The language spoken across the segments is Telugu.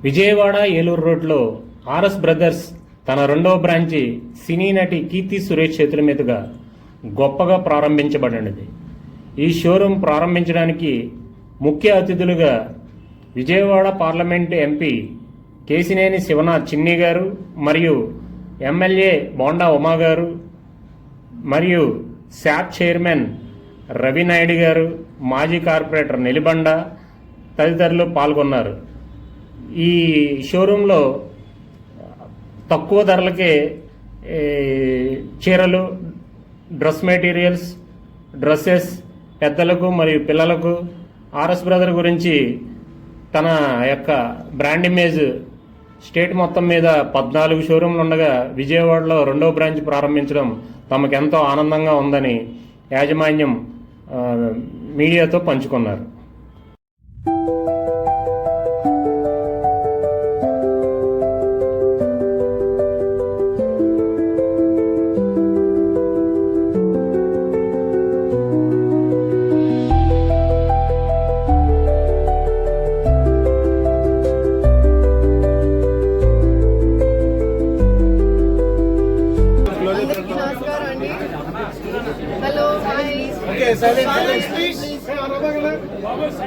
విజయవాడ ఏలూరు రోడ్లో ఆర్ఎస్ బ్రదర్స్ తన రెండవ బ్రాంచి సినీ నటి కీర్తి సురేష్ చేతుల మీదుగా గొప్పగా ప్రారంభించబడినది. ఈ షోరూం ప్రారంభించడానికి ముఖ్య అతిథులుగా విజయవాడ పార్లమెంటు ఎంపీ కేశినేని శివనాథ్ చిన్ని గారు మరియు ఎమ్మెల్యే బోండా ఉమా గారు మరియు శాప్ చైర్మన్ రవి నాయుడు గారు, మాజీ కార్పొరేటర్ నెలిబండ తదితరులు పాల్గొన్నారు. ఈ షోరూంలో తక్కువ ధరలకే చీరలు, డ్రెస్ మెటీరియల్స్, డ్రెస్సెస్ పెద్దలకు మరియు పిల్లలకు ఆర్ఎస్ బ్రదర్ గురించి తన యొక్క బ్రాండ్ ఇమేజ్ స్టేట్ మొత్తం మీద 14 షోరూంలు ఉండగా విజయవాడలో రెండో బ్రాంచ్ ప్రారంభించడం తమకెంతో ఆనందంగా ఉందని యాజమాన్యం మీడియాతో పంచుకున్నారు. Hello hi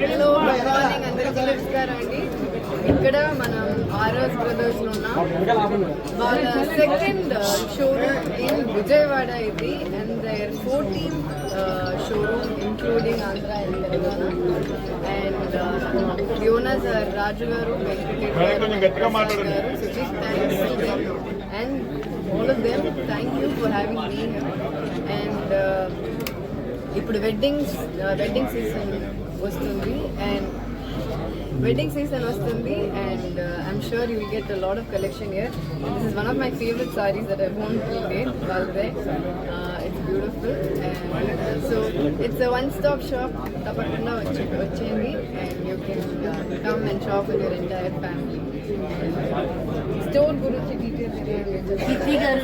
hello good morning అందరికీ నమస్కారం అండి. ఇక్కడ మనం ఆర్ఎస్ బ్రదర్స్ లో ఉన్నాం. వాళ్ళ సెకండ్ షోరూమ్ ఇన్ విజయవాడ ఇది and there 14th showroom including Andhra and Telangana. And the owners are Raju garu, Venkatesh garu, Sujith, and all of them, thank you for having me here. And ఇప్పుడు వెడ్డింగ్ సీజన్ వస్తుంది and I'm sure you will get a lot of collection here. This is one of my favorite sarees that I've worn till date, Valve. It's beautiful and so it's a one-stop shop. Tapakunda vachindi and you can come and shop with your entire family. Store గురించి డీటెయిల్స్ కీర్తి గారు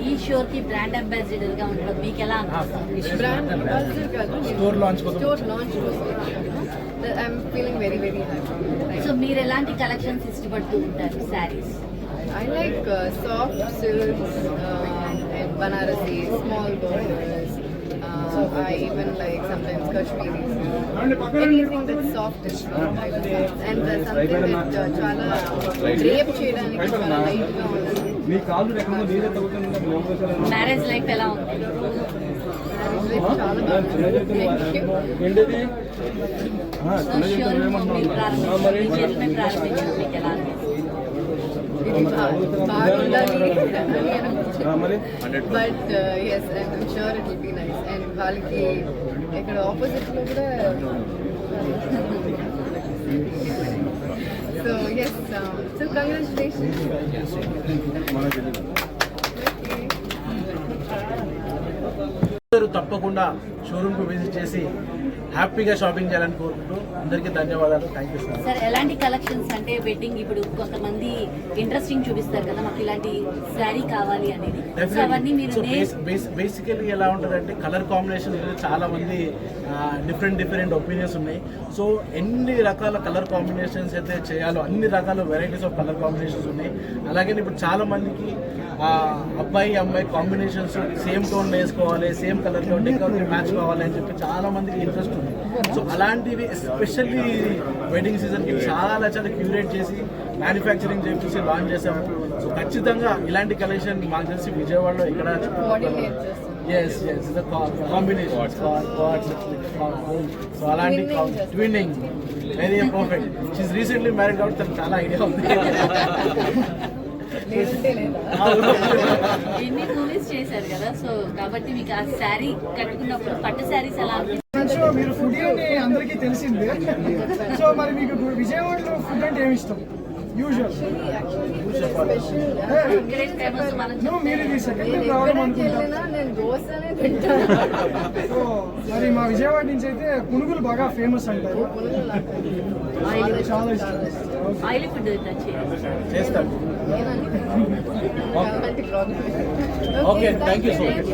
ఈ షోర్ కి బ్రాండ్ అంబాసిడర్ గా ఉండడం మీకు ఎలా అనిపిస్తుంది? బ్రాండ్ అంబాసిడర్ కాదు, store launch I'm feeling very happy. So మీరు ఎలాంటి కలెక్షన్స్ ఇష్టపడుతూ ఉంటారు? Saris I like soft silks and Banarasi, small borders. I even like sometimes Kashmiri. Anything that's soft is I love it. And something that chala drape cheyadaniki chala light ga unnadi. Marriage life ఎలా ఉంది? చాలా బాగుంది. ప్రారంభించడం మీకు ఎలా అనిపిస్తుంది? But yes I'm sure it will be nice. And వాళ్ళకి ఇక్కడ ఆపోజిట్ లో కూడా సో ఎస్ సో కంగ్రాచులేషన్స్. తప్పకుండా షోరూమ్ కు విజిట్ చేసి హ్యాపీగా షాపింగ్ చేయాలని కోరుకుంటూ అందరికీ ధన్యవాదాలు. Thank you sir. ఎలాంటి కలెక్షన్స్ అంటే వెడ్డింగ్ ఇప్పుడు కొంతమంది ఇంట్రెస్టింగ్ చూపిస్తారు కదా, మాకు ఇలాంటి శారీ కావాలి అనేది, అవన్నీ మీరు బేసికలీ ఎలా ఉంటుందంటే కలర్ కాంబినేషన్ చాలా మంది డిఫరెంట్ ఒపీనియన్స్ ఉన్నాయి. సో ఎన్ని రకాల కలర్ కాంబినేషన్స్ అయితే చేయాలో అన్ని రకాల వెరైటీస్ ఆఫ్ కలర్ కాంబినేషన్స్ ఉన్నాయి. అలాగే ఇప్పుడు చాలా మందికి అబ్బాయి అమ్మాయి కాంబినేషన్స్ సేమ్ టోన్ వేసుకోవాలి, సేమ్ కలర్లో డెకరేటివ్ మ్యాచ్ కావాలి అని చెప్పి చాలా మందికి ఇంట్రెస్ట్ ఉంది. సో అలాంటివి ఎస్పెషల్లీ వెడ్డింగ్ సీజన్కి చాలా క్యూరేట్ చేసి మ్యానుఫ్యాక్చరింగ్ చేసి లాంచ్ చేసాము. సో ఖచ్చితంగా ఇలాంటి కలెక్షన్ మాకు తెలిసి విజయవాడలో ఇక్కడ కాంబినేషన్ సో అలాంటి twinning very perfect. She's recently married కాబట్టి తనకు చాలా ఐడియా ఉంది. ఎన్ని మూవీస్ చేశారు కదా, సో కాబట్టి మీకు ఆ శారీ కట్టుకున్నప్పుడు పట్టు శారీస్ ఎలా అనిపిస్తుంది? మీరు ఫుడ్ అని అందరికీ తెలిసిందే. సో మరి మీకు విజయవాడలో ఫుడ్ అంటే ఏమి ఇష్టం? యూజువల్ మరి మా విజయవాడ నుంచి అయితే పునుగులు బాగా ఫేమస్ అంటారు. చాలా ఇష్టం. ఆయిల్ ఫుడ్ చేస్తాను. Okay, thank you so much.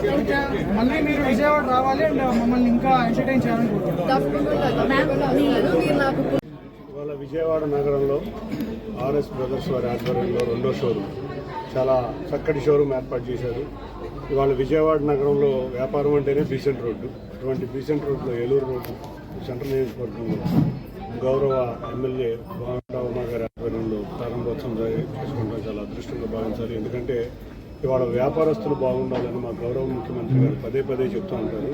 మళ్ళీ మీరు విజయవాడ రావాలి అండ్ మమ్మల్ని ఇంకా ఎంటర్టైన్ చేయాలనుకుంటున్నాను. తప్పకుండా విజయవాడ నగరంలో ఆర్ఎస్ బ్రదర్స్ వారి ఆధ్వర్యంలో రెండో షోరూమ్ చాలా చక్కటి షోరూమ్ ఏర్పాటు చేశారు. ఇవాళ విజయవాడ నగరంలో వ్యాపారం అంటేనే బీసెంట్ రోడ్డు. అటువంటి బీసెంట్ రోడ్లో ఏలూరు రోడ్డు సెంట్రల్ నియోజకవర్గంలో గౌరవ ఎమ్మెల్యే ఉమా గారి ఆధ్వర్యంలో ప్రారంభోత్సవం చేసుకోవడం చాలా అదృష్టంగా భావించాలి. ఎందుకంటే ఇవాళ వ్యాపారస్తులు బాగుండాలని మా గౌరవ ముఖ్యమంత్రి గారు పదే పదే చెప్తూ ఉంటారు.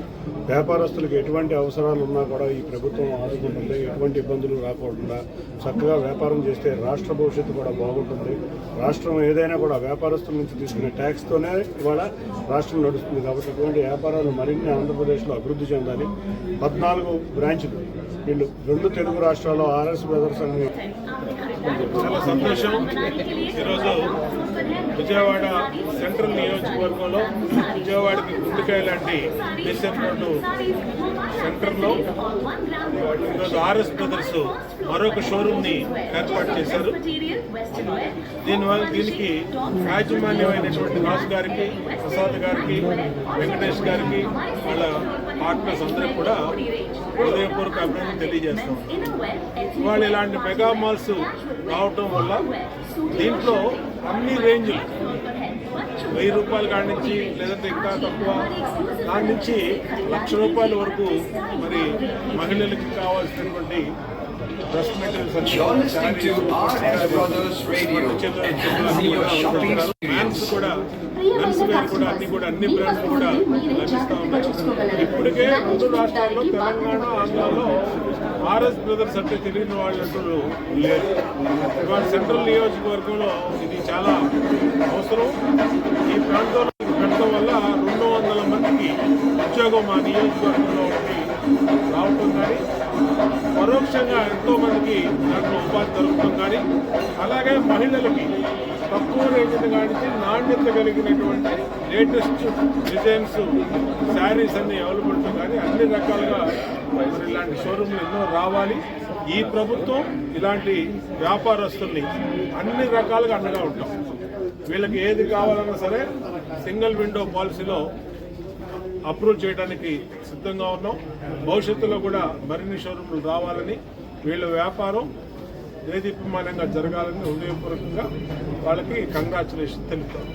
వ్యాపారస్తులకు ఎటువంటి అవసరాలు ఉన్నా కూడా ఈ ప్రభుత్వం ఆదుకుంటుంది. ఎటువంటి ఇబ్బందులు రాకుండా చక్కగా వ్యాపారం చేస్తే రాష్ట్ర భవిష్యత్తు కూడా బాగుంటుంది. రాష్ట్రం ఏదైనా కూడా వ్యాపారస్తుల నుంచి తీసుకునే ట్యాక్స్తోనే ఇవాళ రాష్ట్రం నడుస్తుంది. కాబట్టి ఇటువంటి వ్యాపారాలు మరిన్ని ఆంధ్రప్రదేశ్లో అభివృద్ధి చెందాలి. 14 బ్రాంచ్లు వీళ్ళు 2 తెలుగు రాష్ట్రాల్లో ఆర్ఎస్ బ్రదర్స్ అని చాలా సంతోషం. ఈరోజు విజయవాడ సెంట్రల్ నియోజకవర్గంలో విజయవాడకి గుండెకాయ లాంటి బీసెంట్ రోడ్డు సెంటర్లో ఈరోజు ఆర్ఎస్ బ్రదర్స్ మరొక షోరూమ్ని ఏర్పాటు చేశారు. దీనికి యాజమాన్యమైనటువంటి రాజు గారికి, ప్రసాద్ గారికి, వెంకటేష్ గారికి, వాళ్ళ పార్ట్నర్స్ అందరూ కూడా హృదయపూర్వక అభినందన తెలియజేస్తాం. వాళ్ళు ఇలాంటి మెగా మాల్స్ రావటం వల్ల దీంట్లో అన్ని రేంజ్లు 1000 రూపాయల కాడి నుంచి లేదంటే ఇంకా తక్కువ దాని నుంచి ₹1,00,000 వరకు మరి మహిళలకి కావాల్సినటువంటి డ్రెస్ మెటీరియల్స్ ఫ్యాన్స్ కూడా మెన్స్ వేర్ కూడా అన్ని బ్రాండ్స్ కూడా లభిస్తూ ఉన్నాయి. ఇప్పటికే 2 రాష్ట్రాల్లో తెలంగాణ, ఆంధ్రాలో ఆర్ఎస్ బ్రదర్స్ అంటే తెలియని వాళ్ళంటూ లేదు. ఇవాళ సెంట్రల్ నియోజకవర్గంలో ఇది చాలా అవసరం. ఈ ప్రాంతంలో పెట్టడం వల్ల 200 మందికి ఉద్యోగం మా నియోజకవర్గంలో రావటం కానీ పరోక్షంగా ఎంతో మందికి దాంట్లో ఉపాధి దొరకడం కానీ, అలాగే మహిళలకి తక్కువ రేంజ్ కానించి నాణ్యత కలిగినటువంటి లేటెస్ట్ డిజైన్స్ శారీస్ అన్ని అవైలబిలిటీ కానీ అన్ని రకాలుగా ఇలాంటి షోరూమ్లు ఎన్నో రావాలి. ఈ ప్రభుత్వం ఇలాంటి వ్యాపారస్తుల్ని అన్ని రకాలుగా అండగా ఉంటాం. వీళ్ళకి ఏది కావాలన్నా సరే సింగిల్ విండో పాలసీలో అప్రూవ్ చేయడానికి సిద్ధంగా ఉన్నాం. భవిష్యత్తులో కూడా మరిన్ని షోరూమ్లు రావాలని, వీళ్ళ వ్యాపారం దేదీప్యమానంగా జరగాలని హృదయపూర్వకంగా వాళ్ళకి కంగ్రాచులేషన్ తెలుపుతాం.